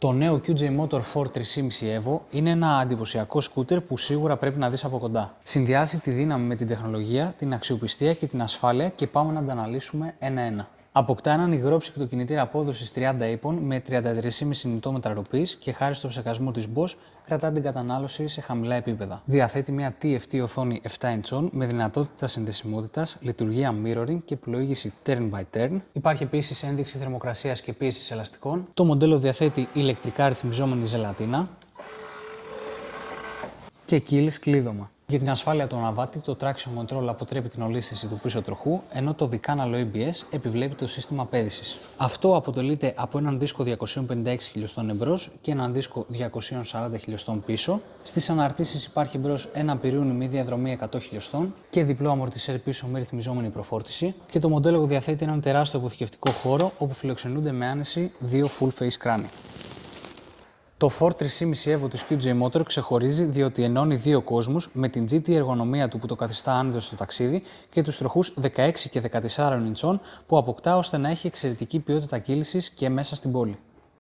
Το νέο QJ Motor 4 3.5 Evo είναι ένα εντυπωσιακό σκούτερ που σίγουρα πρέπει να δεις από κοντά. Συνδυάζει τη δύναμη με την τεχνολογία, την αξιοπιστία και την ασφάλεια και πάμε να τα αναλύσουμε ένα-ένα. Αποκτά έναν υγρόψυκτο κινητήρα απόδοσης 30 ύπων με 33,5 Nm ροπής και χάρη στο ψεκασμό της Bosch κρατά την κατανάλωση σε χαμηλά επίπεδα. Διαθέτει μια TFT οθόνη 7 inch με δυνατότητα συνδεσιμότητας, λειτουργία mirroring και πλοήγηση turn by turn. Υπάρχει επίσης ένδειξη θερμοκρασίας και πίεσης ελαστικών. Το μοντέλο διαθέτει ηλεκτρικά ρυθμιζόμενη ζελατίνα και keyless κλείδωμα. Για την ασφάλεια του αναβάτη, το Traction Control αποτρέπει την ολίσθηση του πίσω τροχού, ενώ το δικάναλο ABS επιβλέπει το σύστημα πέδησης. Αυτό αποτελείται από έναν δίσκο 256 χιλιοστών εμπρός και έναν δίσκο 240 χιλιοστών πίσω. Στις αναρτήσεις υπάρχει εμπρός ένα πυρούνι με διαδρομή 100 χιλιοστών και διπλό αμορτισέρ πίσω με ρυθμιζόμενη προφόρτιση. Και το μοντέλο διαθέτει έναν τεράστιο αποθηκευτικό χώρο όπου φιλοξενούνται με άνεση δύο full face κράνη. Το 4 3.5 Evo της QJ Motor ξεχωρίζει διότι ενώνει δύο κόσμους με την GT εργονομία του που το καθιστά άνετο στο ταξίδι και τους τροχούς 16 και 14 ιντσών που αποκτά ώστε να έχει εξαιρετική ποιότητα κύλησης και μέσα στην πόλη.